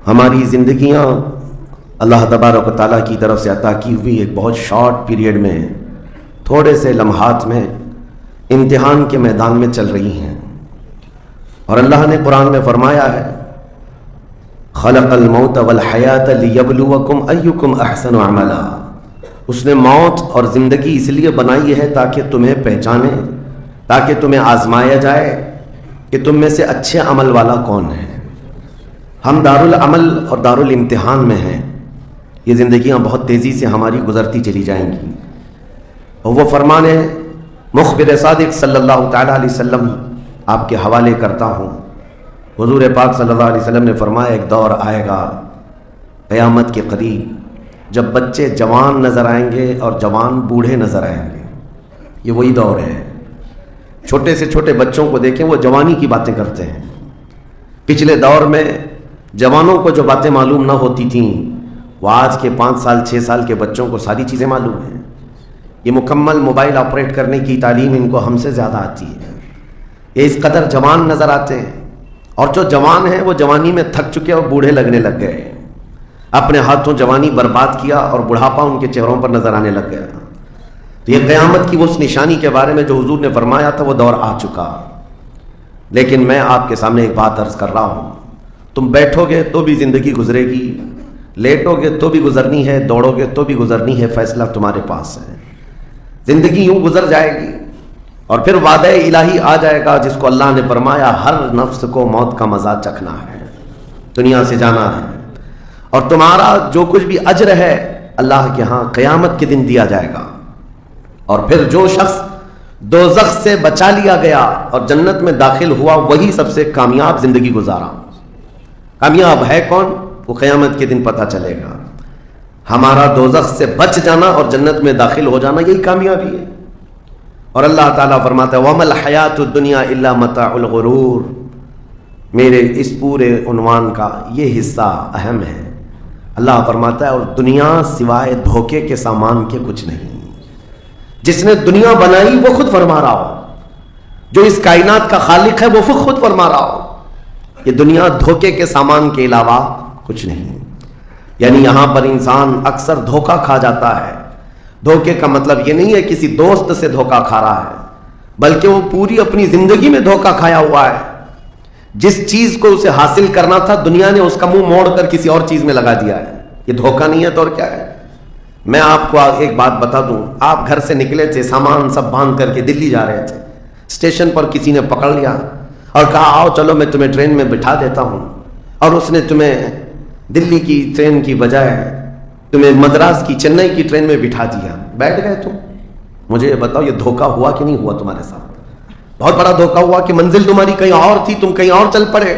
ہماری زندگیاں اللہ تبارک و تعالیٰ کی طرف سے عطا کی ہوئی ایک بہت شارٹ پیریڈ میں، تھوڑے سے لمحات میں امتحان کے میدان میں چل رہی ہیں. اور اللہ نے قرآن میں فرمایا ہے خلق الموت والحیات لیبلوکم ایکم احسن عملا. اس نے موت اور زندگی اس لیے بنائی ہے تاکہ تمہیں پہچانے، تاکہ تمہیں آزمایا جائے کہ تم میں سے اچھے عمل والا کون ہے. ہم دارالعمل اور دارالامتحان میں ہیں. یہ زندگیاں بہت تیزی سے ہماری گزرتی چلی جائیں گی. اور وہ فرمان مخبر صادق صلی اللہ تعالیٰ علیہ وسلم آپ کے حوالے کرتا ہوں. حضور پاک صلی اللہ علیہ وسلم نے فرمایا ایک دور آئے گا قیامت کے قریب جب بچے جوان نظر آئیں گے اور جوان بوڑھے نظر آئیں گے. یہ وہی دور ہے. چھوٹے سے چھوٹے بچوں کو دیکھیں، وہ جوانی کی باتیں کرتے ہیں. پچھلے دور میں جوانوں کو جو باتیں معلوم نہ ہوتی تھیں وہ آج کے 5 سال 6 سال کے بچوں کو ساری چیزیں معلوم ہیں. یہ مکمل موبائل آپریٹ کرنے کی تعلیم ان کو ہم سے زیادہ آتی ہے. یہ اس قدر جوان نظر آتے ہیں، اور جو جوان ہیں وہ جوانی میں تھک چکے اور بوڑھے لگنے لگ گئے. اپنے ہاتھوں جوانی برباد کیا اور بڑھاپا ان کے چہروں پر نظر آنے لگ گیا. تو یہ قیامت کی اس نشانی کے بارے میں جو حضور نے فرمایا تھا وہ دور آ چکا. لیکن میں آپ کے سامنے ایک بات عرض کر رہا ہوں، تم بیٹھو گے تو بھی زندگی گزرے گی، لیٹو گے تو بھی گزرنی ہے، دوڑو گے تو بھی گزرنی ہے. فیصلہ تمہارے پاس ہے. زندگی یوں گزر جائے گی اور پھر وعدہ الہی آ جائے گا جس کو اللہ نے فرمایا ہر نفس کو موت کا مزہ چکھنا ہے، دنیا سے جانا ہے، اور تمہارا جو کچھ بھی اجر ہے اللہ کے ہاں قیامت کے دن دیا جائے گا. اور پھر جو شخص دوزخ سے بچا لیا گیا اور جنت میں داخل ہوا وہی سب سے کامیاب زندگی گزارا. کامیاب ہے کون؟ وہ قیامت کے دن پتہ چلے گا. ہمارا دوزخ سے بچ جانا اور جنت میں داخل ہو جانا یہی کامیابی ہے. اور اللہ تعالیٰ فرماتا ہے وَمَا الْحَيَاةُ الدُّنْيَا إِلَّا مَتَاعُ الْغُرُورِ. میرے اس پورے عنوان کا یہ حصہ اہم ہے. اللہ فرماتا ہے اور دنیا سوائے دھوکے کے سامان کے کچھ نہیں. جس نے دنیا بنائی وہ خود فرما رہا ہو، جو اس کائنات کا خالق ہے وہ خود فرما رہا ہو یہ دنیا دھوکے کے سامان کے علاوہ کچھ نہیں. یعنی یہاں پر انسان اکثر دھوکہ کھا جاتا ہے. دھوکے کا مطلب یہ نہیں ہے کسی دوست سے دھوکہ کھا رہا ہے، بلکہ وہ پوری اپنی زندگی میں دھوکہ کھایا ہوا ہے. جس چیز کو اسے حاصل کرنا تھا دنیا نے اس کا منہ موڑ کر کسی اور چیز میں لگا دیا ہے. یہ دھوکہ نہیں ہے تو اور کیا ہے؟ میں آپ کو ایک بات بتا دوں. آپ گھر سے نکلے تھے، سامان سب باندھ کر کے دلی جا رہے تھے. اسٹیشن پر کسی نے پکڑ لیا اور کہا آؤ چلو میں تمہیں ٹرین میں بٹھا دیتا ہوں، اور اس نے تمہیں دلی کی ٹرین کی بجائے تمہیں مدراس کی چنئی کی ٹرین میں بٹھا دیا. بیٹھ گئے تم. مجھے یہ بتاؤ یہ دھوکہ ہوا کہ نہیں ہوا تمہارے ساتھ؟ بہت بڑا دھوکہ ہوا کہ منزل تمہاری کہیں اور تھی، تم کہیں اور چل پڑے.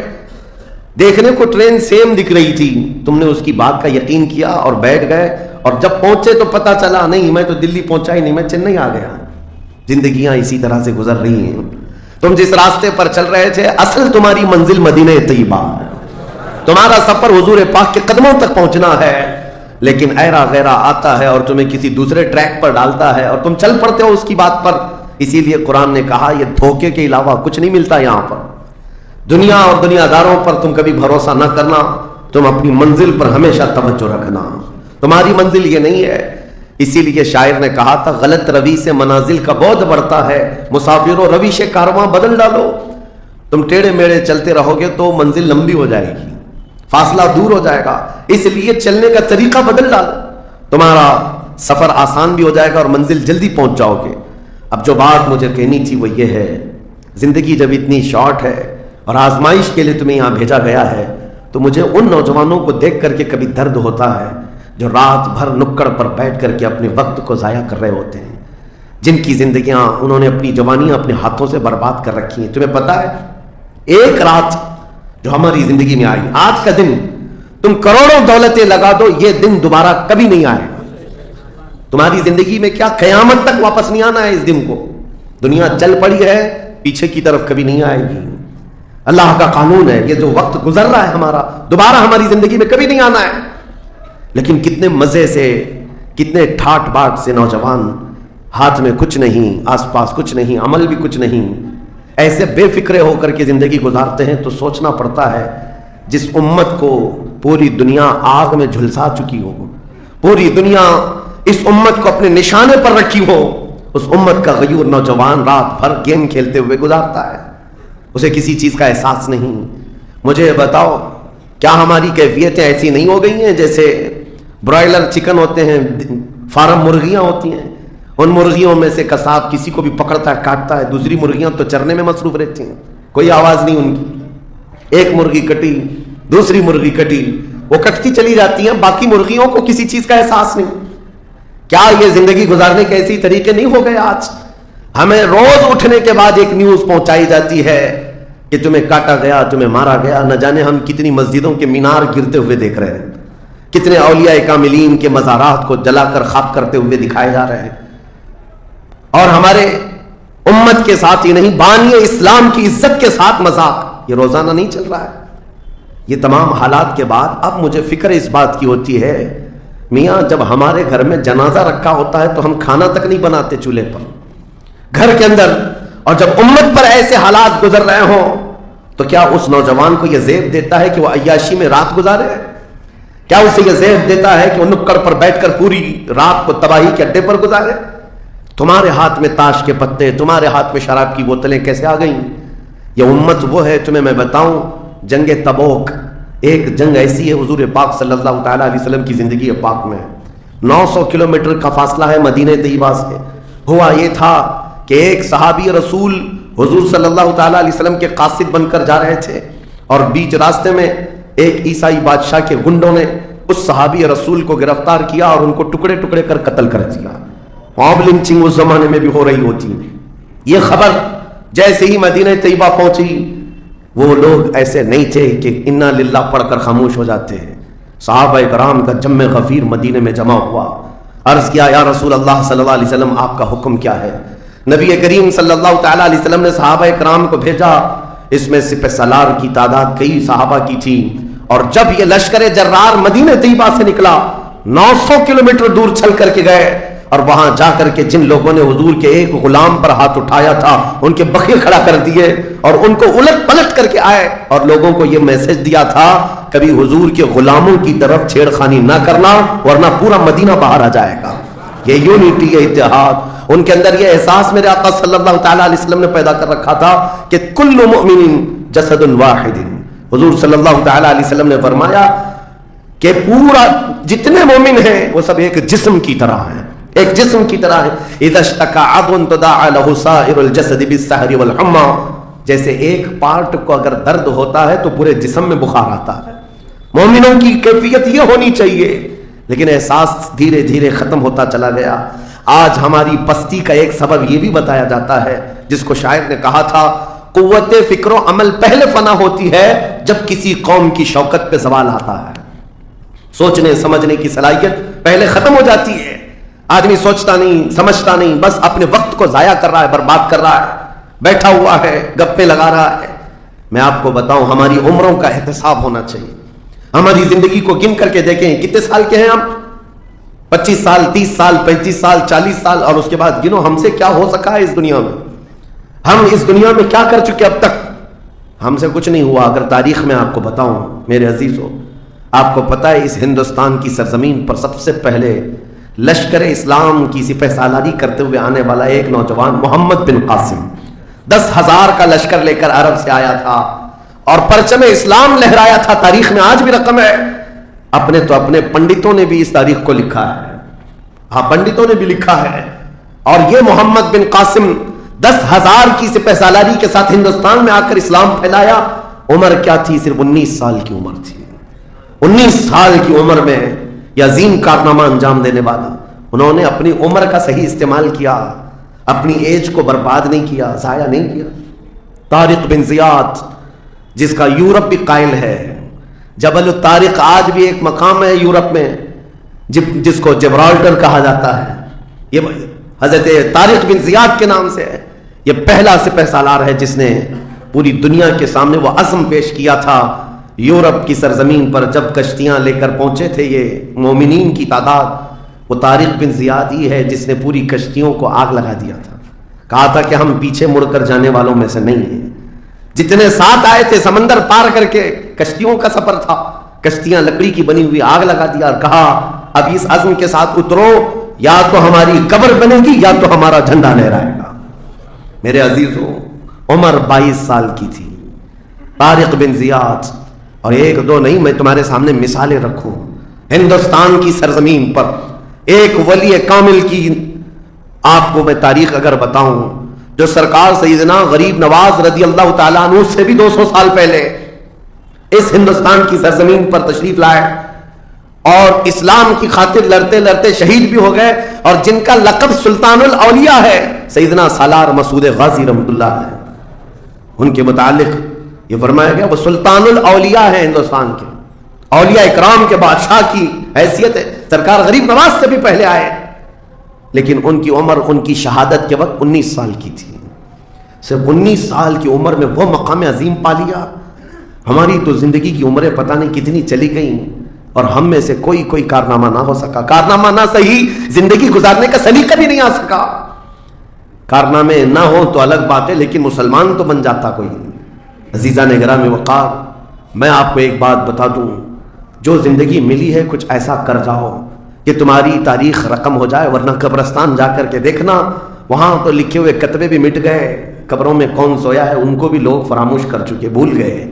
دیکھنے کو ٹرین سیم دکھ رہی تھی، تم نے اس کی بات کا یقین کیا اور بیٹھ گئے، اور جب پہنچے تو پتا چلا نہیں میں تو دلی پہنچا ہی نہیں، میں چنئی آ گیا. زندگیاں اسی طرح سے گزر رہی ہیں. تم جس راستے پر چل رہے تھے اصل تمہاری منزل مدینہ طیبہ، تمہارا سفر حضور پاک کے قدموں تک پہنچنا ہے، لیکن ایرا غیرہ آتا ہے اور تمہیں کسی دوسرے ٹریک پر ڈالتا ہے اور تم چل پڑتے ہو اس کی بات پر. اسی لیے قرآن نے کہا یہ دھوکے کے علاوہ کچھ نہیں ملتا یہاں پر. دنیا اور دنیا داروں پر تم کبھی بھروسہ نہ کرنا، تم اپنی منزل پر ہمیشہ توجہ رکھنا. تمہاری منزل یہ نہیں ہے. اسی لیے شاعر نے کہا تھا غلط روی سے منازل کا بعد بڑھتا ہے، مسافروں روش کارواں بدل ڈالو. تم ٹیڑے میڑے چلتے رہو گے تو منزل لمبی ہو جائے گی، فاصلہ دور ہو جائے گا. اس لیے چلنے کا طریقہ بدل ڈالو، تمہارا سفر آسان بھی ہو جائے گا اور منزل جلدی پہنچ جاؤ گے. اب جو بات مجھے کہنی تھی وہ یہ ہے، زندگی جب اتنی شارٹ ہے اور آزمائش کے لیے تمہیں یہاں بھیجا گیا ہے تو مجھے ان نوجوانوں کو دیکھ کر کے کبھی درد ہوتا ہے جو رات بھر نکڑ پر بیٹھ کر کے اپنے وقت کو ضائع کر رہے ہوتے ہیں، جن کی زندگیاں انہوں نے اپنی جوانیاں اپنے ہاتھوں سے برباد کر رکھی ہیں. تمہیں پتا ہے ایک رات جو ہماری زندگی میں آئی، آج کا دن تم کروڑوں دولتیں لگا دو یہ دن دوبارہ کبھی نہیں آئے. تمہاری زندگی میں کیا قیامت تک واپس نہیں آنا ہے اس دن کو. دنیا چل پڑی ہے، پیچھے کی طرف کبھی نہیں آئے گی. اللہ کا قانون ہے یہ جو وقت گزر رہا ہے ہمارا دوبارہ ہماری زندگی میں کبھی نہیں آنا ہے. لیکن کتنے مزے سے، کتنے ٹھاٹ باٹ سے نوجوان، ہاتھ میں کچھ نہیں، آس پاس کچھ نہیں، عمل بھی کچھ نہیں، ایسے بے فکرے ہو کر کے زندگی گزارتے ہیں. تو سوچنا پڑتا ہے جس امت کو پوری دنیا آگ میں جھلسا چکی ہو، پوری دنیا اس امت کو اپنے نشانے پر رکھی ہو، اس امت کا غیور نوجوان رات بھر گیم کھیلتے ہوئے گزارتا ہے، اسے کسی چیز کا احساس نہیں۔ مجھے بتاؤ کیا ہماری کیفیتیں ایسی نہیں ہو گئی ہیں جیسے برائلر چکن ہوتے ہیں، فارم مرغیاں ہوتی ہیں، ان مرغیوں میں سے قصاب کسی کو بھی پکڑتا ہے کاٹتا ہے، دوسری مرغیاں تو چرنے میں مصروف رہتی ہیں، کوئی آواز نہیں ان کی، ایک مرغی کٹی دوسری مرغی کٹی، وہ کٹتی چلی جاتی ہیں، باقی مرغیوں کو کسی چیز کا احساس نہیں۔ کیا یہ زندگی گزارنے کے ایسے طریقے نہیں ہو گئے؟ آج ہمیں روز اٹھنے کے بعد ایک نیوز پہنچائی جاتی ہے کہ تمہیں کاٹا گیا، تمہیں مارا گیا۔ نہ جانے ہم کتنی مسجدوں کے مینار گرتے ہوئے دیکھ رہے ہیں، کتنے اولیاء کاملین کے مزارات کو جلا کر خاک کرتے ہوئے دکھائے جا رہے ہیں، اور ہمارے امت کے ساتھ ہی نہیں، بانی اسلام کی عزت کے ساتھ مذاق یہ روزانہ نہیں چل رہا ہے۔ یہ تمام حالات کے بعد اب مجھے فکر اس بات کی ہوتی ہے، میاں جب ہمارے گھر میں جنازہ رکھا ہوتا ہے تو ہم کھانا تک نہیں بناتے چولہے پر گھر کے اندر، اور جب امت پر ایسے حالات گزر رہے ہوں تو کیا اس نوجوان کو یہ زیب دیتا ہے کہ وہ عیاشی میں رات گزارے؟ کیا اسے یہ زیب دیتا ہے کہ وہ نکڑ پر بیٹھ کر پوری رات کو تباہی کے اڈے پر گزارے؟ تمہارے ہاتھ میں تاش کے پتے، تمہارے ہاتھ میں شراب کی بوتلیں کیسے آ گئیں؟ یہ امت وہ ہے، تمہیں میں بتاؤں، جنگ تبوک ایک جنگ ایسی ہے حضور پاک صلی اللہ تعالیٰ علیہ وسلم کی زندگی پاک میں 900 کلومیٹر کا فاصلہ ہے مدینہ طیبہ سے۔ ہوا یہ تھا کہ ایک صحابی رسول حضور صلی اللہ تعالیٰ علیہ وسلم کے قاصد بن کر جا رہے تھے، اور بیچ راستے میں ایک عیسائی بادشاہ کے گنڈوں نے اس صحابی رسول کو گرفتار کیا اور ان کو ٹکڑے ٹکڑے کر قتل کر دیا۔ موب لنچنگ اس زمانے میں بھی ہو رہی ہوتی۔ یہ خبر جیسے ہی مدینہ طیبہ پہنچی، وہ لوگ ایسے نہیں تھے کہ انا للہ پڑھ کر خاموش ہو جاتے ہیں۔ صحابہ کرام کا جم غفیر مدینے میں جمع ہوا، عرض کیا یا رسول اللہ صلی اللہ علیہ وسلم آپ کا حکم کیا ہے؟ نبی کریم صلی اللہ تعالیٰ علیہ وسلم نے صحابہ کرام کو بھیجا، اس میں سپہ سالار کی تعداد کئی صحابہ کی تھی، اور جب یہ لشکر جرار مدینہ طیبہ سے نکلا 900 کلومیٹر دور چل کر کے گئے، اور وہاں جا کر کے جن لوگوں نے حضور کے ایک غلام پر ہاتھ اٹھایا تھا ان کے بخیے کھڑا کر دیے اور ان کو الٹ پلٹ کر کے آئے، اور لوگوں کو یہ میسج دیا تھا کبھی حضور کے غلاموں کی طرف چھیڑ خانی نہ کرنا ورنہ پورا مدینہ باہر آ جائے گا۔ یہ یونٹی، یہ اتحاد، ان کے اندر یہ احساس میرے آقا صلی اللہ تعالیٰ علیہ وسلم نے پیدا کر رکھا تھا کہ کل مؤمن جسد واحد۔ حضور صلی اللہ تعالیٰ علیہ وسلم نے فرمایا کہ پورا جتنے مومن ہیں وہ سب ایک جسم کی طرح ہیں، ایک جسم کی طرح ہے۔ اذا اشتکى عضو تداعى له سائر الجسد بالسهر والحمى، جیسے ایک پارٹ کو اگر درد ہوتا ہے تو پورے جسم میں بخار آتا ہے۔ مومنوں کی کیفیت یہ ہونی چاہیے، لیکن احساس دھیرے دھیرے ختم ہوتا چلا گیا۔ آج ہماری پستی کا ایک سبب یہ بھی بتایا جاتا ہے، جس کو شاعر نے کہا تھا قوت فکر و عمل پہلے فنا ہوتی ہے جب کسی قوم کی شوکت پہ زوال آتا ہے۔ سوچنے سمجھنے کی صلاحیت پہلے ختم ہو جاتی ہے، آدمی سوچتا نہیں سمجھتا نہیں، بس اپنے وقت کو ضائع کر رہا ہے، برباد کر رہا ہے، بیٹھا ہوا ہے، گپے لگا رہا ہے۔ میں آپ کو بتاؤں ہماری عمروں کا احتساب ہونا چاہیے، ہماری زندگی کو گن کر کے دیکھیں کتنے سال کے ہیں ہم، 25 سال 30 سال 35 سال 40 سال، اور اس کے بعد گنو ہم سے کیا ہو سکا ہے اس دنیا میں، ہم اس دنیا میں کیا کر چکے اب تک؟ ہم سے کچھ نہیں ہوا۔ اگر تاریخ میں آپ کو بتاؤں میرے عزیزو، آپ کو پتہ ہے اس ہندوستان کی سرزمین پر سب سے پہلے لشکر اسلام کی سپہ سالاری کرتے ہوئے آنے والا ایک نوجوان محمد بن قاسم 10,000 کا لشکر لے کر عرب سے آیا تھا اور پرچم اسلام لہرایا تھا۔ تاریخ میں آج بھی رقم ہے، اپنے پنڈتوں نے بھی اس تاریخ کو لکھا ہے، ہاں پنڈتوں نے بھی لکھا ہے۔ اور یہ محمد بن قاسم 10,000 کی سپہ سالاری کے ساتھ ہندوستان میں آ کر اسلام پھیلایا۔ عمر کیا تھی؟ صرف 19 سال کی عمر تھی۔ 19 سال کی عمر میں یہ عظیم کارنامہ انجام دینے والا، انہوں نے اپنی عمر کا صحیح استعمال کیا، اپنی ایج کو برباد نہیں کیا، ضائع نہیں کیا۔ طارق بن زیاد جس کا یورپ بھی قائل ہے، جبل الطارق آج بھی ایک مقام ہے یورپ میں جس کو جبرالٹر کہا جاتا ہے، یہ حضرت طارق بن زیاد کے نام سے ہے۔ یہ پہلا سپہ سالار ہے جس نے پوری دنیا کے سامنے وہ عزم پیش کیا تھا۔ یورپ کی سرزمین پر جب کشتیاں لے کر پہنچے تھے یہ مومنین کی تعداد، وہ طارق بن زیاد ہی ہے جس نے پوری کشتیوں کو آگ لگا دیا تھا، کہا تھا کہ ہم پیچھے مڑ کر جانے والوں میں سے نہیں ہیں۔ جتنے ساتھ آئے تھے سمندر پار کر کے، کشتیوں کا سفر تھا، کشتیاں لکڑی کی بنی ہوئی آگ لگا دیا اور کہا اب اس عزم کے ساتھ اترو، یا تو ہماری قبر بنے گی یا تو ہمارا جھنڈا لہرائے گا۔ میرے عزیزو، عمر 22 سال کی تھی، طارق بن زیاد، اور ایک دو نہیں، میں تمہارے سامنے مثالیں رکھوں ہندوستان کی سرزمین پر ایک ولی کامل کی آپ کو میں تاریخ اگر بتاؤں، جو سرکار سیدنا غریب نواز رضی اللہ تعالیٰ عنہ سے بھی 200 سال پہلے اس ہندوستان کی سرزمین پر تشریف لائے اور اسلام کی خاطر لڑتے لڑتے شہید بھی ہو گئے، اور جن کا لقب سلطان الاولیاء ہے، سیدنا سالار مسعود غازی رحمۃ اللہ علیہ، ان کے متعلق یہ فرمایا گیا وہ سلطان الاولیاء ہے، ہندوستان کے اولیاء اکرام کے بادشاہ کی حیثیت ہے، سرکار غریب نواز سے بھی پہلے آئے، لیکن ان کی عمر ان کی شہادت کے وقت 19 سال کی تھی۔ صرف 19 سال کی عمر میں وہ مقام عظیم پا لیا۔ ہماری تو زندگی کی عمریں پتہ نہیں کتنی چلی گئیں، اور ہم میں سے کوئی کارنامہ نہ ہو سکا، کارنامہ نہ صحیح، زندگی گزارنے کا سلیقہ بھی نہیں آ سکا۔ کارنامے نہ ہو تو الگ بات ہے، لیکن مسلمان تو بن جاتا کوئی۔ عزیزان گرامی وقار، میں آپ کو ایک بات بتا دوں، جو زندگی ملی ہے کچھ ایسا کر جاؤ کہ تمہاری تاریخ رقم ہو جائے، ورنہ قبرستان جا کر کے دیکھنا، وہاں تو لکھے ہوئے کتبے بھی مٹ گئے، قبروں میں کون سویا ہے ان کو بھی لوگ فراموش کر چکے، بھول گئے،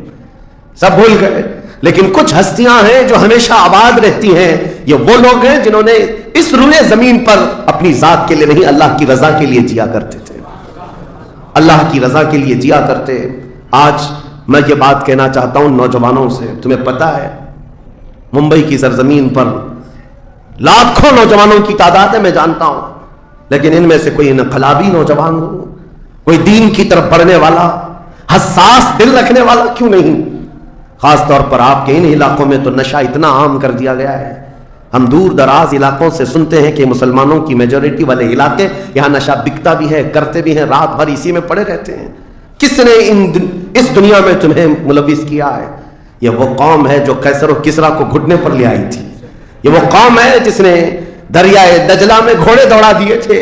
سب بھول گئے، لیکن کچھ ہستیاں ہیں جو ہمیشہ آباد رہتی ہیں۔ یہ وہ لوگ ہیں جنہوں نے اس روئے زمین پر اپنی ذات کے لیے نہیں، اللہ کی رضا کے لیے جیا کرتے تھے، اللہ کی رضا کے لیے جیا کرتے۔ آج میں یہ بات کہنا چاہتا ہوں نوجوانوں سے، تمہیں پتہ ہے ممبئی کی سرزمین پر لاکھوں نوجوانوں کی تعداد ہے، میں جانتا ہوں، لیکن ان میں سے کوئی انقلابی نوجوان ہو، کوئی دین کی طرف بڑھنے والا، حساس دل رکھنے والا کیوں نہیں؟ خاص طور پر آپ کے ان علاقوں میں تو نشہ اتنا عام کر دیا گیا ہے، ہم دور دراز علاقوں سے سنتے ہیں کہ مسلمانوں کی میجورٹی والے علاقے، یہاں نشہ بکتا بھی ہے، کرتے بھی ہیں، رات بھر اسی میں پڑے رہتے ہیں۔ کس نے اس دنیا میں تمہیں ملوث کیا ہے؟ یہ وہ قوم ہے جو قیصر و کسریٰ کو گھٹنے پر لے آئی تھی، یہ وہ قوم ہے جس نے دریائے دجلہ میں گھوڑے دوڑا دیے تھے،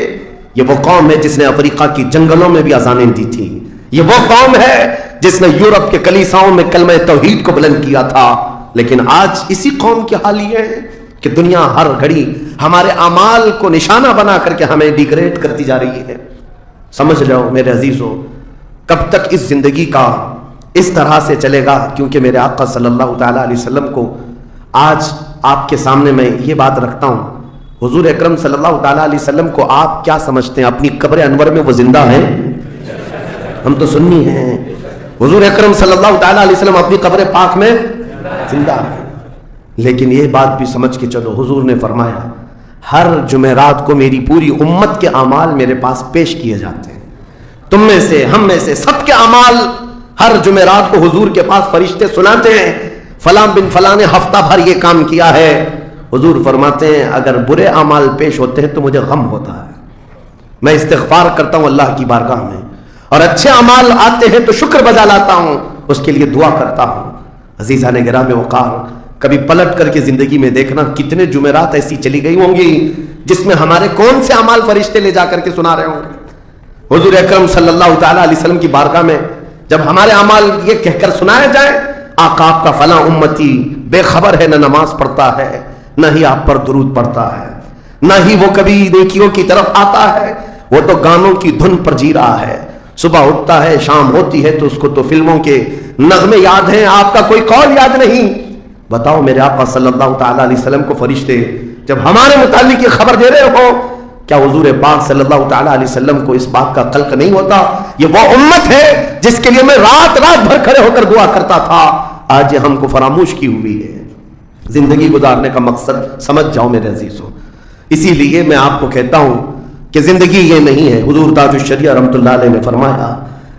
یہ وہ قوم ہے جس نے افریقہ کی جنگلوں میں بھی اذانیں دی تھی، یہ وہ قوم ہے جس نے یورپ کے کلیساؤں میں کلمہ توحید کو بلند کیا تھا۔ لیکن آج اسی قوم کی حال یہ ہے کہ دنیا ہر گھڑی ہمارے اعمال کو نشانہ بنا کر کے ہمیں ڈیگریڈ کرتی جا رہی ہے۔ سمجھ لو میرے عزیزو، کب تک اس زندگی کا اس طرح سے چلے گا؟ کیونکہ میرے آقا صلی اللہ تعالیٰ علیہ وسلم کو آج آپ کے سامنے میں یہ بات رکھتا ہوں، حضور اکرم صلی اللہ تعالیٰ علیہ وسلم کو آپ کیا سمجھتے ہیں؟ اپنی قبر انور میں وہ زندہ ہیں؟ ہم تو سنی ہیں، حضور اکرم صلی اللہ تعالیٰ علیہ وسلم اپنی قبر پاک میں زندہ ہیں، لیکن یہ بات بھی سمجھ کے چلو، حضور نے فرمایا ہر جمعرات کو میری پوری امت کے اعمال میرے پاس پیش کیے جاتے ہیں، تم میں سے، ہم میں سے، سب کے اعمال ہر جمعرات کو حضور کے پاس فرشتے سناتے ہیں، فلاں بن فلاں نے ہفتہ بھر یہ کام کیا ہے۔ حضور فرماتے ہیں اگر برے اعمال پیش ہوتے ہیں تو مجھے غم ہوتا ہے، میں استغفار کرتا ہوں اللہ کی بارگاہ میں، اور اچھے اعمال آتے ہیں تو شکر بجا لاتا ہوں، اس کے لیے دعا کرتا ہوں۔ عزیزان گرامی وقار، کبھی پلٹ کر کے زندگی میں دیکھنا کتنے جمعرات ایسی چلی گئی ہوں گی جس میں ہمارے کون سے اعمال فرشتے لے جا کر کے سنا رہے ہوں گے۔ حضور اکرم صلی اللہ تعالیٰ علیہ وسلم کی بارگاہ میں جب ہمارے اعمال یہ کہہ کر سنائے جائیں، آقا آپ کا فلاں امتی بے خبر ہے، نہ نماز پڑھتا ہے، نہ ہی آپ پر درود پڑھتا ہے، نہ ہی وہ کبھی نیکیوں کی طرف آتا ہے، وہ تو گانوں کی دھن پر جی رہا ہے، صبح اٹھتا ہے، شام ہوتی ہے تو اس کو تو فلموں کے نغمے یاد ہیں، آپ کا کوئی قول یاد نہیں۔ بتاؤ میرے آقا صلی اللہ تعالیٰ علیہ وسلم کو فرشتے جب ہمارے متعلق یہ خبر دے رہے ہو، کیا حضور پاک صلی اللہ تعالیٰ علیہ وسلم کو اس بات کا قلق نہیں ہوتا؟ یہ وہ امت ہے جس کے لیے میں رات رات بھر کھڑے ہو کر دعا کرتا تھا، آج یہ ہم کو فراموش کی ہوئی ہے۔ زندگی گزارنے کا مقصد سمجھ جاؤ میرے عزیزوں، اسی لیے میں آپ کو کہتا ہوں کہ زندگی یہ نہیں ہے، حضور تاج الشریعہ رحمۃ اللہ علیہ نے فرمایا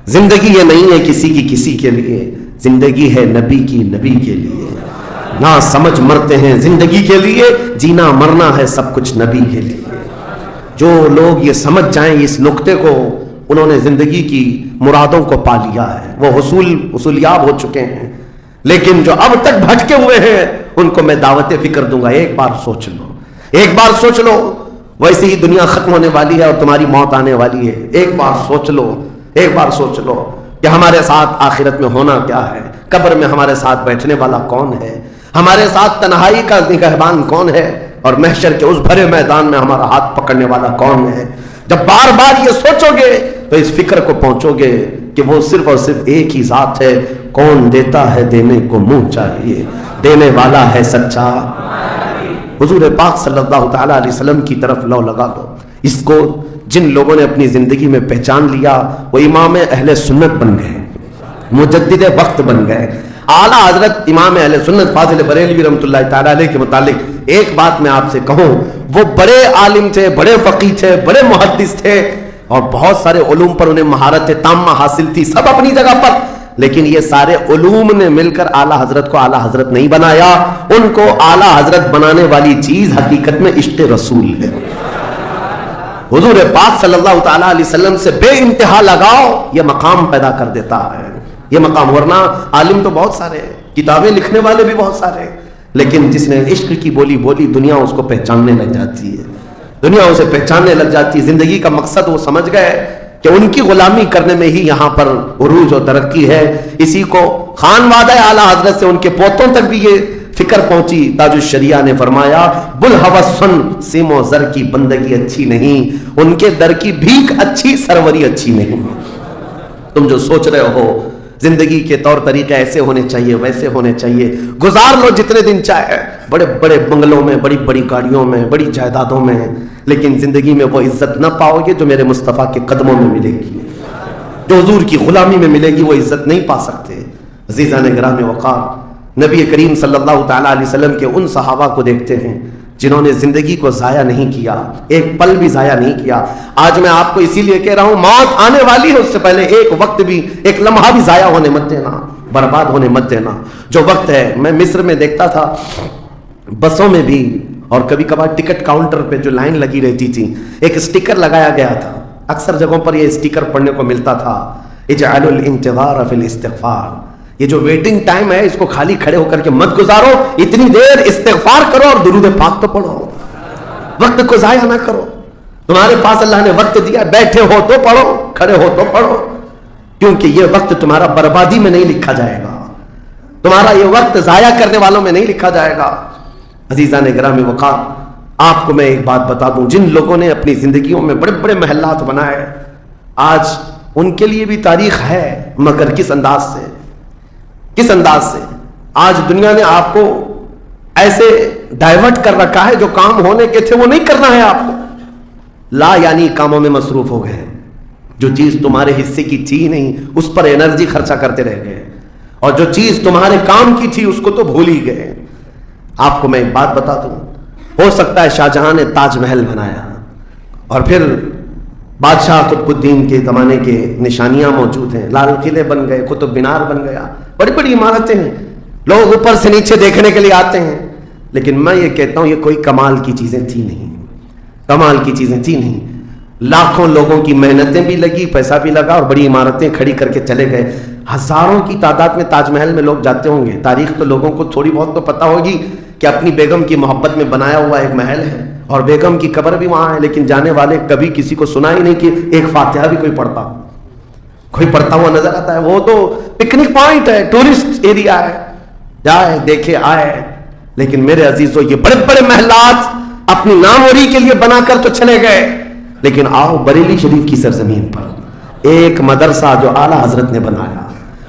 زندگی یہ نہیں ہے کسی کے لیے، زندگی ہے نبی کی نبی کے لیے، نہ سمجھ مرتے ہیں زندگی کے لیے، جینا مرنا ہے سب کچھ نبی کے لیے۔ جو لوگ یہ سمجھ جائیں اس نقطے کو، انہوں نے زندگی کی مرادوں کو پا لیا ہے، وہ حصولیاب ہو چکے ہیں۔ لیکن جو اب تک بھٹکے ہوئے ہیں ان کو میں دعوت فکر دوں گا، ایک بار سوچ لو، ایک بار سوچ لو، ویسے ہی دنیا ختم ہونے والی ہے اور تمہاری موت آنے والی ہے، ایک بار سوچ لو، ایک بار سوچ لو کہ ہمارے ساتھ آخرت میں ہونا کیا ہے، قبر میں ہمارے ساتھ بیٹھنے والا کون ہے، ہمارے ساتھ تنہائی کا نگہبان کون ہے اور محشر کے اس بھرے میدان میں ہمارا ہاتھ پکڑنے والا کون ہے؟ جب بار بار یہ سوچو گے تو اس فکر کو پہنچو گے کہ وہ صرف اور صرف ایک ہی ذات ہے، کون دیتا ہے دینے کو منہ چاہیے، دینے والا ہے سچا۔ حضور پاک صلی اللہ تعالیٰ علیہ وسلم کی طرف لو لگا دو۔ اس کو جن لوگوں نے اپنی زندگی میں پہچان لیا وہ امام اہل سنت بن گئے، مجدد وقت بن گئے۔ اعلیٰ حضرت امام اہل سنت فاضل بریلوی رحمۃ اللہ تعالیٰ علیہ کے متعلق ایک بات میں آپ سے کہوں، وہ بڑے عالم تھے، بڑے فقیہ تھے، بڑے محدث تھے، اور بہت سارے علوم پر انہیں مہارت تامہ حاصل تھی، سب اپنی جگہ پر، لیکن یہ سارے علوم نے مل کر اعلیٰ حضرت کو اعلیٰ حضرت نہیں بنایا۔ ان کو اعلیٰ حضرت بنانے والی چیز حقیقت میں عشق رسول ہے۔ حضور پاک صلی اللہ تعالیٰ علیہ وسلم سے بے انتہا لگاؤ، یہ مقام پیدا کر دیتا ہے، یہ مقام۔ ورنہ عالم تو بہت سارے ہیں، کتابیں لکھنے والے بھی بہت سارے ہیں، لیکن جس نے عشق کی بولی بولی دنیا اس کو پہچاننے لگ جاتی ہے، دنیا اسے پہچاننے لگ جاتی ہے۔ زندگی کا مقصد وہ سمجھ گئے کہ ان کی غلامی کرنے میں ہی یہاں پر عروج و ترقی ہے۔ اسی کو خان وعدہ اعلیٰ حضرت سے ان کے پوتوں تک بھی یہ فکر پہنچی۔ تاج الشریعہ نے فرمایا بلہوس سن سیم و زر کی بندگی اچھی نہیں، ان کے در کی بھیک اچھی، سروری اچھی نہیں۔ تم جو سوچ رہے ہو زندگی کے طور طریقے ایسے ہونے چاہیے، ویسے ہونے چاہیے، گزار لو جتنے دن چاہے، بڑے بڑے بنگلوں میں، بڑی بڑی گاڑیوں میں، بڑی جائیدادوں میں، لیکن زندگی میں وہ عزت نہ پاؤ گے جو میرے مصطفیٰ کے قدموں میں ملے گی، جو حضور کی غلامی میں ملے گی، وہ عزت نہیں پا سکتے۔ عزیزان گرامی وقار، نبی کریم صلی اللہ تعالیٰ علیہ وسلم کے ان صحابہ کو دیکھتے ہیں جنہوں نے زندگی کو ضائع نہیں کیا، ایک پل بھی ضائع نہیں کیا۔ آج میں آپ کو اسی لیے کہہ رہا ہوں، موت آنے والی ہے، اس سے پہلے ایک وقت بھی، ایک لمحہ بھی ضائع ہونے مت دینا، برباد ہونے مت دینا۔ جو وقت ہے، میں مصر میں دیکھتا تھا بسوں میں بھی، اور کبھی کبھار ٹکٹ کاؤنٹر پہ جو لائن لگی رہتی تھی، ایک اسٹیکر لگایا گیا تھا، اکثر جگہوں پر یہ اسٹیکر پڑھنے کو ملتا تھا، اجعلوا الانتظار فی الاستغفار، یہ جو ویٹنگ ٹائم ہے اس کو خالی کھڑے ہو کر کے مت گزارو، اتنی دیر استغفار کرو اور درود پاک تو پڑھو، وقت کو ضائع نہ کرو۔ تمہارے پاس اللہ نے وقت دیا، بیٹھے ہو تو پڑھو، کھڑے ہو تو پڑھو، کیونکہ یہ وقت تمہارا بربادی میں نہیں لکھا جائے گا، تمہارا یہ وقت ضائع کرنے والوں میں نہیں لکھا جائے گا۔ عزیزان گرامی وقار، آپ کو میں ایک بات بتا دوں، جن لوگوں نے اپنی زندگیوں میں بڑے بڑے محلات بنائے، آج ان کے لیے بھی تاریخ ہے، مگر کس انداز سے، کس انداز سے۔ آج دنیا نے آپ کو ایسے ڈائیورٹ کر رکھا ہے، جو کام ہونے کے تھے وہ نہیں کرنا ہے آپ کو، لا یعنی کاموں میں مصروف ہو گئے، جو چیز تمہارے حصے کی تھی نہیں اس پر انرجی خرچہ کرتے رہ گئے، اور جو چیز تمہارے کام کی تھی اس کو تو بھول ہی گئے۔ آپ کو میں ایک بات بتا دوں، ہو سکتا ہے شاہجہاں نے تاج محل بنایا، اور پھر بادشاہ قطب الدین کے زمانے کے نشانیاں موجود ہیں، لال قلعے بن گئے، قطب مینار بن گیا، بڑی بڑی عمارتیں ہیں، لوگ اوپر سے نیچے دیکھنے کے لیے آتے ہیں، لیکن میں یہ کہتا ہوں یہ کوئی کمال کی چیزیں تھی نہیں، کمال کی چیزیں تھی نہیں۔ لاکھوں لوگوں کی محنتیں بھی لگی، پیسہ بھی لگا، اور بڑی عمارتیں کھڑی کر کے چلے گئے۔ ہزاروں کی تعداد میں تاج محل میں لوگ جاتے ہوں گے، تاریخ تو لوگوں کو تھوڑی بہت تو پتہ ہوگی کہ اپنی بیگم کی محبت میں بنایا ہوا ایک محل ہے، اور بیگم کی قبر بھی وہاں ہے، لیکن جانے والے کبھی کسی کو سنا ہی نہیں کہ ایک فاتحہ بھی کوئی پڑھتا ہوا نظر آتا ہے۔ وہ تو پکنک پوائنٹ ہے، ٹورسٹ ایریا ہے، جائے دیکھے آئے، لیکن میرے عزیزو یہ بڑے بڑے محلات اپنی ناموری کے لیے بنا کر تو چلے گئے، لیکن آؤ بریلی شریف کی سرزمین پر ایک مدرسہ جو اعلیٰ حضرت نے بنایا،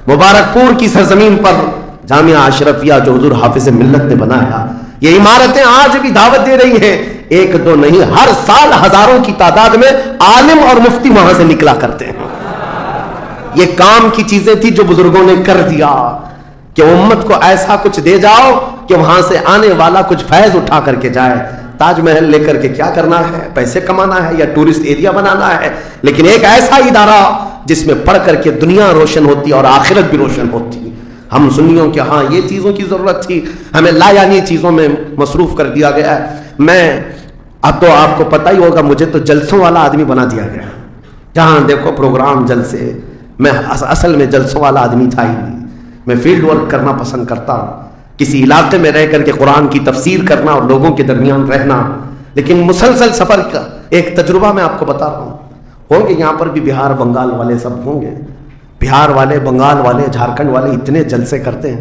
مبارک پور کی سرزمین پر جامعہ اشرفیہ جو حضور حافظ ملت نے بنایا، یہ عمارتیں آج بھی دعوت دے رہی ہیں، ایک دو نہیں، ہر سال ہزاروں کی تعداد میں عالم اور مفتی وہاں سے نکلا کرتے ہیں۔ یہ کام کی چیزیں تھی جو بزرگوں نے کر دیا کہ امت کو ایسا کچھ دے جاؤ کہ وہاں سے آنے والا کچھ فیض اٹھا کر کے جائے۔ تاج محل لے کر کے کیا کرنا ہے؟ پیسے کمانا ہے یا ٹورسٹ ایریا بنانا ہے؟ لیکن ایک ایسا ادارہ جس میں پڑھ کر کے دنیا روشن ہوتی اور آخرت بھی روشن ہوتی۔ ہم سنیوں کہ ہاں یہ چیزوں کی ضرورت تھی، ہمیں لا یعنی چیزوں میں مصروف کر دیا گیا ہے۔ اب تو آپ کو پتہ ہی ہوگا، مجھے تو جلسوں والا آدمی بنا دیا گیا، جہاں دیکھو پروگرام جلسے۔ میں اصل میں جلسوں والا آدمی تھا ہی نہیں، میں فیلڈ ورک کرنا پسند کرتا ہوں، کسی علاقے میں رہ کر کے قرآن کی تفسیر کرنا اور لوگوں کے درمیان رہنا، لیکن مسلسل سفر کا ایک تجربہ میں آپ کو بتا رہا ہوں۔ ہوں گے یہاں پر بھی بہار بنگال والے سب ہوں گے، بہار والے، بنگال والے، جھارکھنڈ والے اتنے جلسے کرتے ہیں،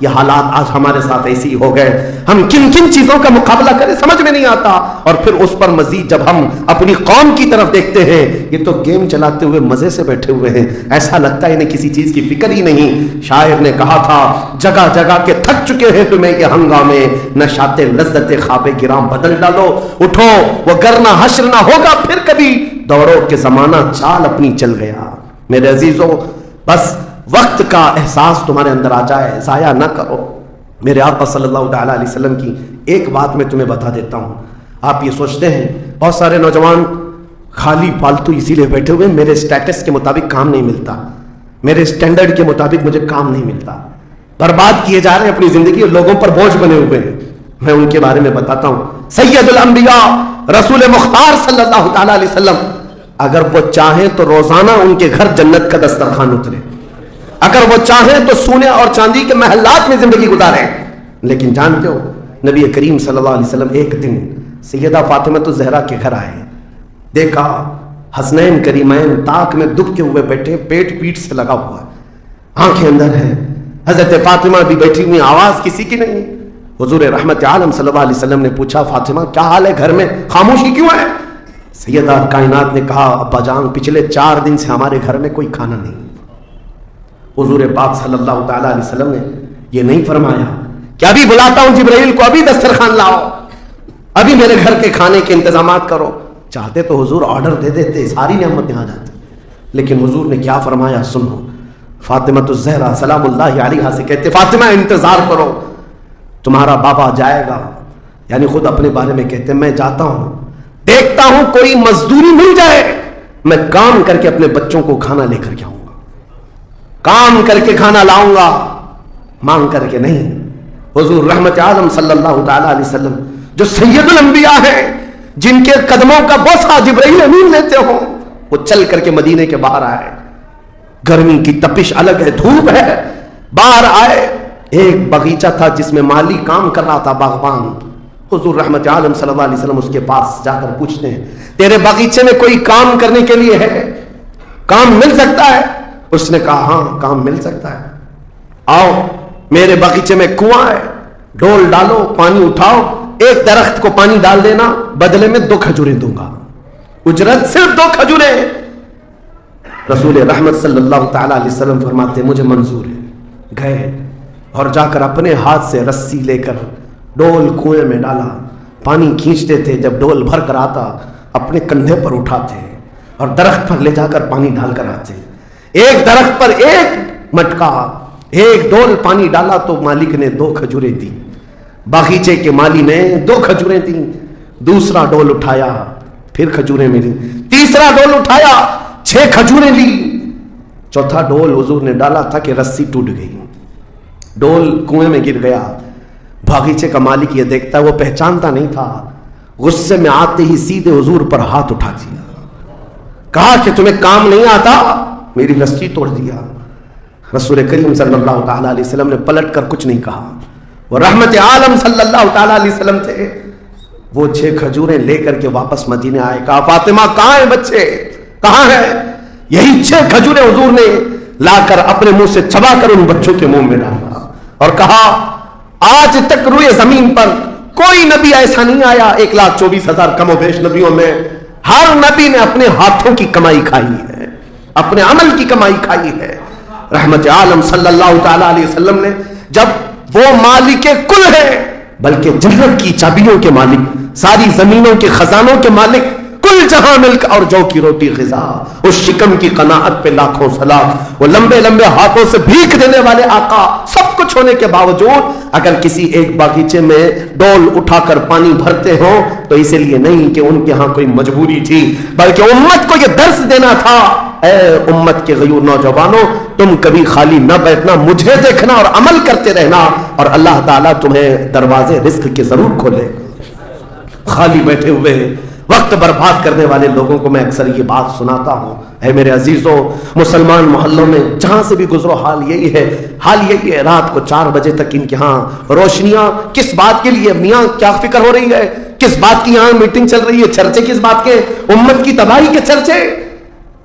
یہ حالات آج ہمارے ساتھ ایسی ہو گئے، ہم کن کن چیزوں کا مقابلہ کریں سمجھ میں نہیں آتا، اور پھر اس پر مزید جب ہم اپنی قوم کی طرف دیکھتے ہیں، یہ تو گیم چلاتے ہوئے مزے سے بیٹھے ہوئے ہیں، ایسا لگتا ہے انہیں کسی چیز کی فکر ہی نہیں۔ شاعر نے کہا تھا جگہ جگہ کے تھک چکے ہیں تمہیں یہ ہنگامے، نشاط لذت خواب گرام بدل ڈالو، اٹھو وہ گرنا حشر نہ ہوگا پھر کبھی، دوڑو کہ زمانہ چال اپنی چل گیا۔ میرے عزیزو بس وقت کا احساس تمہارے اندر آ جائے، ضائع نہ کرو۔ میرے آقا صلی اللہ تعالیٰ علیہ وسلم کی ایک بات میں تمہیں بتا دیتا ہوں۔ آپ یہ سوچتے ہیں بہت سارے نوجوان خالی فالتو اسی لیے بیٹھے ہوئے میرے سٹیٹس کے مطابق کام نہیں ملتا، میرے سٹینڈرڈ کے مطابق مجھے کام نہیں ملتا، برباد کیے جا رہے ہیں اپنی زندگی اور لوگوں پر بوجھ بنے ہوئے ہیں۔ میں ان کے بارے میں بتاتا ہوں۔ سید الانبیاء رسول مختار صلی اللہ تعالیٰ علیہ وسلم اگر وہ چاہیں تو روزانہ ان کے گھر جنت کا دسترخوان اترے، اگر وہ چاہیں تو سونے اور چاندی کے محلات میں زندگی گزاریں، لیکن جانتے ہو نبی کریم صلی اللہ علیہ وسلم ایک دن سیدہ فاطمہ الزہرا کے گھر آئے، دیکھا حسنین کریمین تاک میں دبکے ہوئے بیٹھے، پیٹ پیٹ سے لگا ہوا ہے، آنکھیں اندر ہیں، حضرت فاطمہ بھی بیٹھی ہوئی، آواز کسی کی نہیں۔ حضور رحمت عالم صلی اللہ علیہ وسلم نے پوچھا فاطمہ کیا حال ہے، گھر میں خاموشی کیوں ہے؟ سیدہ کائنات نے کہا ابا جان پچھلے 4 دن سے ہمارے گھر میں کوئی کھانا نہیں۔ حضور پاک صلی اللہ تعالیٰ علیہ وسلم نے یہ نہیں فرمایا کہ ابھی بلاتا ہوں جبرائیل کو، ابھی دسترخوان لاؤ، ابھی میرے گھر کے کھانے کے انتظامات کرو۔ چاہتے تو حضور آرڈر دے دیتے، ساری نعمت یہاں جاتی، لیکن حضور نے کیا فرمایا سنو۔ فاطمہ الزہرا سلام اللہ علیہا سے کہتے فاطمہ انتظار کرو، تمہارا بابا جائے گا، یعنی خود اپنے بارے میں کہتے میں جاتا ہوں، دیکھتا ہوں کوئی مزدوری مل جائے، میں کام کر کے اپنے بچوں کو کھانا لے کر کے آؤں گا، کام کر کے کھانا لاؤں گا، مانگ کر کے نہیں۔ حضور رحمت عالم صلی اللہ تعالیٰ علیہ وسلم جو سید الانبیاء ہیں، جن کے قدموں کا بوسہ جبرائیل امین لیتے ہوں، وہ چل کر کے مدینے کے باہر آئے، گرمی کی تپش الگ ہے، دھوپ ہے، باہر آئے، ایک باغیچہ تھا جس میں مالی کام کر رہا تھا، باغبان۔ حضور رحمت عالم صلی اللہ علیہ وسلم اس کے پاس جا کر پوچھتے ہیں تیرے باغیچے میں کوئی کام کرنے کے لیے ہے، کام مل سکتا ہے؟ اس نے کہا ہاں کام مل سکتا ہے، آؤ میرے باغیچے میں کنواں ہے، ڈول ڈالو، پانی اٹھاؤ، ایک درخت کو پانی ڈال دینا، بدلے میں 2 کھجوریں دوں گا، اجرت صرف 2 کھجوریں۔ رسول رحمت صلی اللہ تعالیٰ علیہ وسلم فرماتے مجھے منظور ہے۔ گئے اور جا کر اپنے ہاتھ سے رسی لے کر ڈول کنویں میں ڈالا، پانی کھینچتے تھے، جب ڈول بھر کر آتا اپنے کندھے پر اٹھاتے اور درخت پر لے جا کر پانی ڈال کر آتے، ایک درخت پر ایک مٹکا، ایک ڈول پانی ڈالا تو مالک نے 2 کھجوریں دی، باغیچے کے مالی نے 2 کھجوریں دی، دوسرا ڈول اٹھایا پھر کھجوریں ملی، تیسرا ڈول اٹھایا 6 کھجوریں لی، چوتھا ڈول حضور نے ڈالا تھا کہ رسی ٹوٹ گئی، ڈول کنویں میں گر گیا۔ باغیچے کا مالک یہ دیکھتا وہ پہچانتا نہیں تھا، غصے میں آتے ہی سیدھے حضور پر ہاتھ اٹھا دیا، کہا کہ تمہیں کام نہیں آتا، میری رسی توڑ دیا۔ رسول کریم صلی اللہ تعالیٰ علیہ وسلم نے پلٹ کر کچھ نہیں کہا، وہ رحمت عالم صلی اللہ تعالیٰ علیہ وسلم تھے، وہ 6 کھجوریں لے کر کے واپس مدینے آئے، کہا فاطمہ کہاں ہیں بچے، کہاں ہیں؟ یہی 6 کھجوریں حضور نے لا کر اپنے منہ سے چبا کر ان بچوں کے منہ میں ڈالا اور کہا آج تک روئے زمین پر کوئی نبی ایسا نہیں آیا، 1,24,000 کم و بیش نبیوں میں ہر نبی نے اپنے ہاتھوں کی کمائی کھائی ہے، اپنے عمل کی کمائی کھائی ہے۔ رحمت عالم صلی اللہ تعالیٰ علیہ وسلم نے جب وہ مالک کل ہے، بلکہ جنت کی چابیوں کے مالک، ساری زمینوں کے خزانوں کے مالک، کل جہاں ملک اور جو کی روٹی غذا، اس شکم کی قناعت پہ لاکھوں صلاۃ، وہ لمبے لمبے ہاتھوں سے بھیک دینے والے آقا، سب کچھ ہونے کے باوجود اگر کسی ایک باغیچے میں ڈول اٹھا کر پانی بھرتے ہوں تو اس لیے نہیں کہ ان کے ہاں کوئی مجبوری تھی، بلکہ امت کو یہ درس دینا تھا، اے امت کے غیور نوجوانوں، تم کبھی خالی نہ بیٹھنا، مجھے دیکھنا اور عمل کرتے رہنا، اور اللہ تعالیٰ تمہیں دروازے رزق کے ضرور کھولے۔ خالی بیٹھے ہوئے وقت برباد کرنے والے لوگوں کو میں اکثر یہ بات سناتا ہوں، اے میرے عزیزوں، مسلمان محلوں میں جہاں سے بھی گزرو حال یہی ہے، رات کو 4 بجے تک ان کے ہاں روشنیاں، کس بات کے لیے میاں، کیا فکر ہو رہی ہے، کس بات کی یہاں میٹنگ چل رہی ہے، چرچے کس بات کے، امت کی تباہی کے چرچے،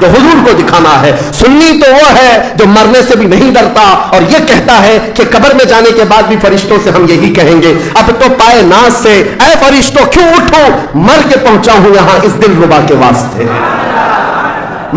جو حضور کو دکھانا ہے۔ سنی تو وہ ہے جو مرنے سے بھی نہیں ڈرتا اور یہ کہتا ہے کہ قبر میں جانے کے بعد بھی فرشتوں سے ہم یہی کہیں گے، اب تو پائے ناز سے اے فرشتوں کیوں اٹھو، مر کے پہنچا ہوں یہاں اس دل ربا کے واسطے،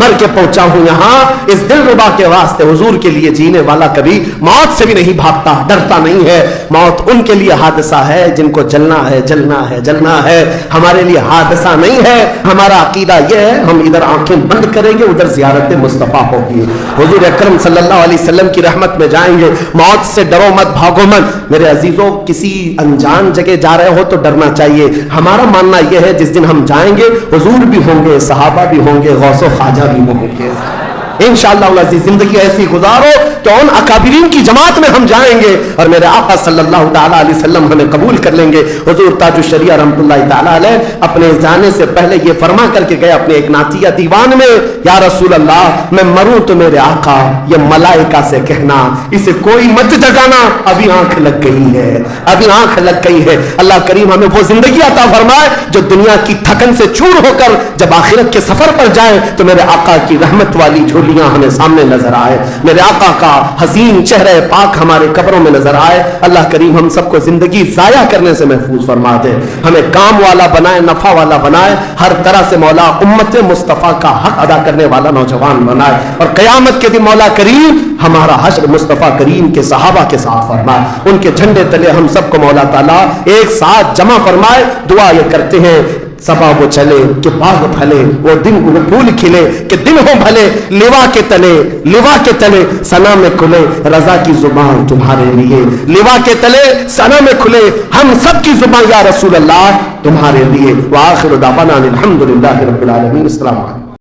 مر کے پہنچا ہوں یہاں اس دل ربا کے واسطے۔ حضور کے لیے جینے والا کبھی موت سے بھی نہیں بھاگتا، ڈرتا نہیں ہے۔ موت ان کے لیے حادثہ ہے جن کو جلنا ہے، جلنا ہے، جلنا ہے۔ ہمارے لیے حادثہ نہیں ہے۔ ہمارا عقیدہ یہ ہے ہم ادھر آنکھیں بند کریں گے، ادھر زیارت مصطفیٰ ہوگی، حضور اکرم صلی اللہ علیہ وسلم کی رحمت میں جائیں گے۔ موت سے ڈرو مت، بھاگو مت۔ میرے عزیزوں، کسی انجان جگہ جا رہے ہو تو ڈرنا چاہیے۔ ہمارا ماننا یہ ہے جس دن ہم جائیں گے حضور بھی ہوں گے، صحابہ بھی ہوں گے، غوث و خواجہ بھی ہوں گے۔ انشاءاللہ العزیز زندگی ایسی گزارو کہ ان اکابرین کی جماعت میں ہم جائیں گے اور میرے آقا صلی اللہ تعالیٰ علیہ وسلم ہمیں قبول کر لیں گے۔ حضور تاج الشریعہ رحمۃ اللہ تعالیٰ علیہ اپنے جانے سے پہلے یہ فرما کر کے گئے اپنے ایک نعتیہ دیوان میں، یا رسول اللہ میں مروں تو میرے آقا یہ ملائکہ سے کہنا اسے کوئی مت جگانا، ابھی آنکھ لگ گئی ہے، ابھی آنکھ لگ گئی ہے۔ اللہ کریم ہمیں وہ زندگی عطا فرمائے جو دنیا کی تھکن سے چور ہو کر جب آخرت کے سفر پر جائیں تو میرے آقا کی رحمت والی جھولیاں ہمیں سامنے نظر آئے، میرے آقا کا حسین چہرہ پاک ہمارے قبروں میں نظر آئے۔ اللہ کریم ہم سب کو زندگی ضائع کرنے سے محفوظ فرما دے، ہمیں کام والا بنائے، نفع والا بنائے، ہر طرح سے مولا امت مصطفیٰ کا حق ادا کرنے والا نوجوان بنائے، اور قیامت کے دن مولا کریم ہمارا حشر مصطفیٰ کریم کے صحابہ کے ساتھ فرمائے، ان کے جھنڈے تلے ہم سب کو مولا تعالیٰ ایک ساتھ جمع فرمائے۔ دعا یہ کرتے ہیں صبا وہ چلے کہ باغ پھلے، وہ دن وہ پھول کھلے کہ دن ہو بھلے، لوا کے تلے، لوا کے تلے ثنا میں کھلے رضا کی زبان تمہارے لیے، لوا کے تلے ثنا میں کھلے ہم سب کی زبان یا رسول اللہ تمہارے لیے۔ وآخر دعوانا الحمدللہ رب العالمین۔ السلام علیکم۔